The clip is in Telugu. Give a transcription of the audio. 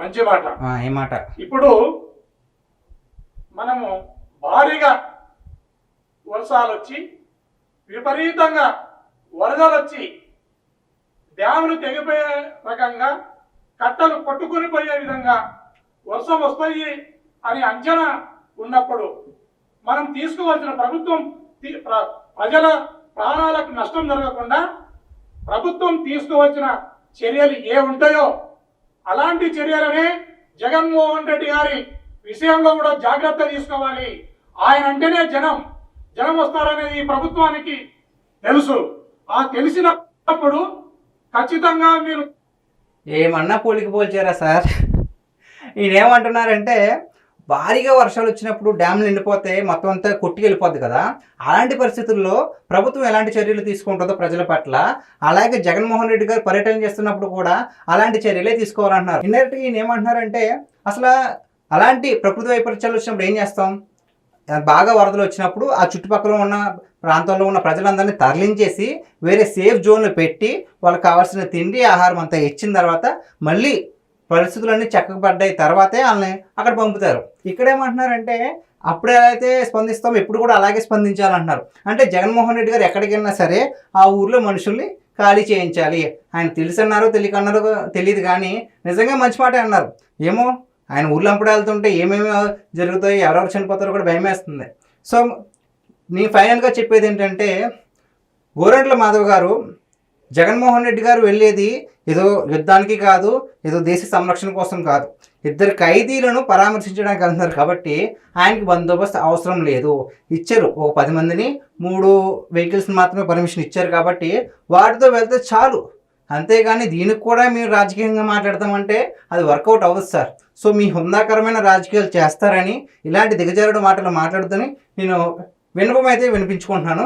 మంచి మాట. ఏ మాట? ఇప్పుడు మనము భారీగా వర్షాలు వచ్చి విపరీతంగా వరదలు వచ్చి డ్యాములు తెగిపోయే రకంగా కట్టలు కొట్టుకుని పోయే విధంగా వర్షం వస్తాయి అని అంచనా ఉన్నప్పుడు మనం తీసుకోవాల్సిన ప్రభుత్వం ప్రజల ప్రాణాలకు నష్టం జరగకుండా ప్రభుత్వం తీసుకోవాల్సిన చర్యలు ఏ ఉంటాయో అలాంటి చర్యలనే జగన్మోహన్ రెడ్డి గారి విషయంలో కూడా జాగ్రత్త తీసుకోవాలి. ఆయన అంటేనే జనం వస్తారనేది ఈ ప్రభుత్వానికి తెలుసు. ఆ తెలిసినప్పుడు ఖచ్చితంగా మీరు ఏమన్నా పోల్చారా సార్? ఈయనేమంటున్నారంటే భారీగా వర్షాలు వచ్చినప్పుడు డ్యామ్లు నిండిపోతే మొత్తం అంతా కొట్టుకెళ్ళిపోద్ది కదా, అలాంటి పరిస్థితుల్లో ప్రభుత్వం ఎలాంటి చర్యలు తీసుకుంటుందో ప్రజల పట్ల, అలాగే జగన్మోహన్ రెడ్డి గారు పర్యటన చేస్తున్నప్పుడు కూడా అలాంటి చర్యలే తీసుకోవాలంటున్నారు. ఇండైరెక్ట్గా ఈయన ఏమంటున్నారంటే అసలు అలాంటి ప్రకృతి వైపరీత్యాలు వచ్చినప్పుడు ఏం చేస్తాం? బాగా వరదలు వచ్చినప్పుడు ఆ చుట్టుపక్కల ఉన్న ప్రాంతంలో ఉన్న ప్రజలందరినీ తరలించేసి వేరే సేఫ్ జోన్లు పెట్టి వాళ్ళకి కావాల్సిన తిండి ఆహారం అంతా ఇచ్చిన తర్వాత మళ్ళీ పరిస్థితులన్నీ చక్కబడ్డాయి తర్వాతే వాళ్ళని అక్కడ పంపుతారు. ఇక్కడేమంటున్నారంటే అప్పుడే అయితే స్పందిస్తాం, ఎప్పుడు కూడా అలాగే స్పందించాలంటున్నారు. అంటే జగన్మోహన్ రెడ్డి గారు ఎక్కడికి వెళ్ళినా సరే ఆ ఊర్లో మనుషుల్ని ఖాళీ చేయించాలి. ఆయన తెలుసన్నారో తెలియకన్నారో తెలియదు, కానీ నిజంగా మంచి మాట అన్నారు. ఏమో ఆయన ఊర్లో అప్పుడు వెళ్తుంటే ఏమేమి జరుగుతాయి, ఎవరెవరు చనిపోతారో కూడా భయం వేస్తుంది. సో నేను ఫైనల్గా చెప్పేది ఏంటంటే, గోరంట్ల మాధవ్ గారు జగన్మోహన్ రెడ్డి గారు వెళ్ళేది ఏదో యుద్ధానికి కాదు, ఏదో దేశ సంరక్షణ కోసం కాదు, ఇద్దరు ఖైదీలను పరామర్శించడానికి వెళ్తున్నారు. కాబట్టి ఆయనకి బందోబస్తు అవసరం లేదు. ఇచ్చారు ఒక 10 మందిని, 3 వెహికల్స్ని మాత్రమే పర్మిషన్ ఇచ్చారు. కాబట్టి వాటితో వెళ్తే చాలు. అంతేగాని దీనికి కూడా మీరు రాజకీయంగా మాట్లాడతామంటే అది వర్కౌట్ అవ్వదు సార్. సో మీ హుందాకరమైన రాజకీయాలు చేస్తారని ఇలాంటి దిగజారుడు మాటలు మాట్లాడుతూనే నేను విన్నపం అయితే వినిపించుకుంటున్నాను.